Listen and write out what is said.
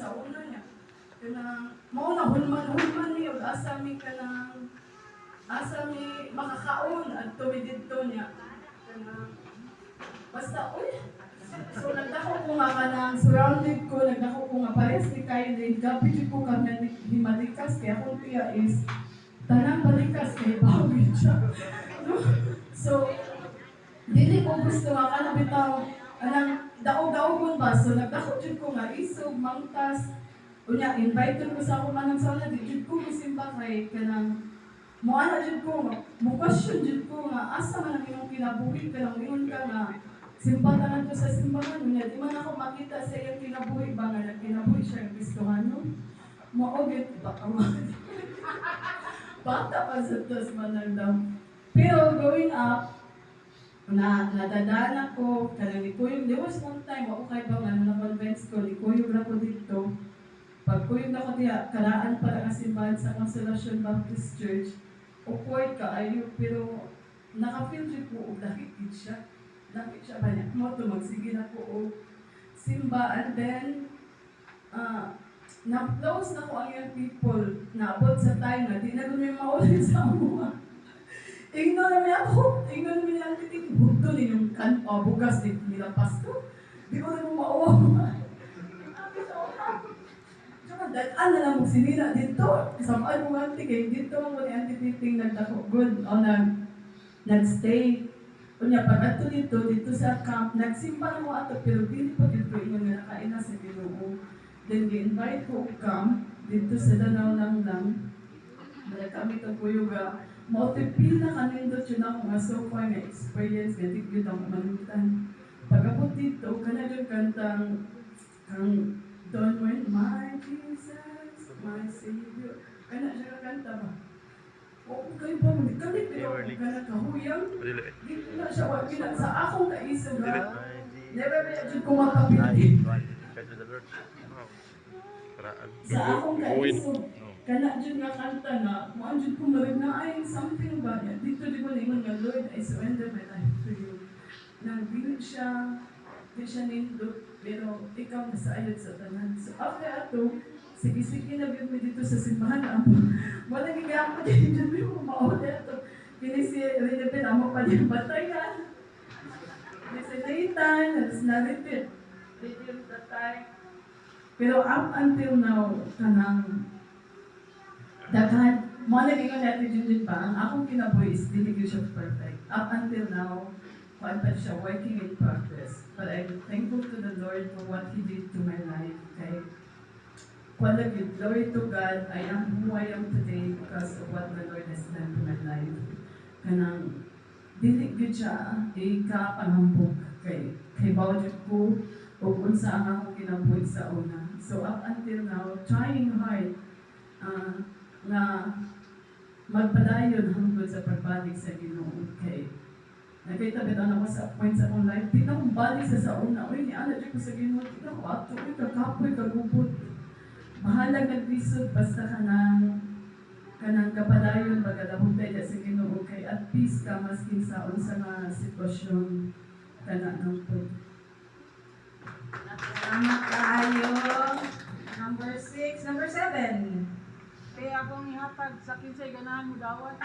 sa una niya. Kanang mao na hulman niya asa mi makakaon at tumidito niya. Kanang basta uy. So nagdako ko nga kanang surrounded ko, nagdako ko nga parehas ni Kylie, kapit ko kami himalikas kaya akong tiya is tanang balikas kay bawid siya. No? So dili ko gusto nga kanang bitaw anang daog-daogon ba, so nagdako jud ko nga isog, mangtas, unya invite ko sa ako manang sauna, di jud ko musimba kay kanang moana jud ko, mo-question jud ko nga asa man ang imong kinabuhi kanang ingon ka nga simpatan ko sa simbahan unya di man ako makita sa iyang kinabuhi ba nga nagkinabuhi siya ang Kristohano. Maogit ba bata pa sa tos man daw. Pero growing up, nadadaan ako, kanang likuyog, there was one time, ako kay ba nga, na-convince ko, likuyog na ko dito. Pag kuyog na ko diya, karaan para nga simbahan sa Consolation Baptist Church, awkward ka, ayo, pero naka-feel siya ko, lakit siya. Lakit siya ba niya? Moto, magsige na ko, simba, and then, na-close na ko ang young people, naabot sa time na, di na kami maulit sa amuha. Tingnan namin ako, tingnan namin ang titig, bugto ninyong bugas nila pasto. Di ko na mauwa. Tsaka dalaan na lang mong sinila dito. Samaan mo nga tigay, dito mo ni Auntie Titing nagdako good o nag-stay. Kunya pag ato dito sa camp, nagsimba na mo ato pero dili pa dito ingon nga nakain na sa Ginoo. Then gi-invite ko og camp dito sa Danau lang. Bala kami kag kuyuga. Multipila kanindot yun ako nga so far nga experience nga tigil ang manutan. Pag-abot dito, kanadyo kantang Don't Wait My Jesus, My Savior. Kana siya kanta ba? O kayo ba mo, kami pero kana kahuyang. Dito na siya, wag gina sa akong kaisog ha. Never ba yun kung mapapili. Sa akong kaisog. Kana dyan nga kanta na, muan dyan ko marig na ay something ba niya. Dito di ko naingon nga, Lord, I surrender my life to you. Nang di siya nindot, pero ikaw nasayod sa tanan. So after ato, sige-sige na biyod mo dito sa simbahan na ako. Wala nagigam ko din dyan mo, mauli ato. Kini si Rinepin, amo pa niya batayan. Kini si Nathan, halos na-repeat. Repeat the time. Pero up until now, kanang daghan, mo nag-ingon natin dyan pa, ang akong kinabuhi is dili gyud siya perfect. Up until now, kuan pa siya, working in progress. But I'm thankful to the Lord for what He did to my life. Okay? Kuan na gyud, glory to God, I am who I am today because of what the Lord has done to my life. Kanang, dili gyud siya, ika-panghambog kay bawat ko, o unsa ang akong kinabuhi sa una. So up until now, trying hard, na magpadayon hangtod sa pagbalik sa Ginoo. Okay. Nakita bitaw ako sa point sa akong life, tingnan kong balik sa una. Uy, niala dyan ko sa Ginoo, tingnan ko ato, uy, kakapoy, kagubot. Mahalag naglisod, basta kanang kapadayon, bagalahong tayo sa Ginoo. Okay, at peace ka, masking sa unsa nga sitwasyon kana ng po. Salamat kaayo. Number 6, number 7. Kaya akong ihatag sa kinsay ganahan mo dawat.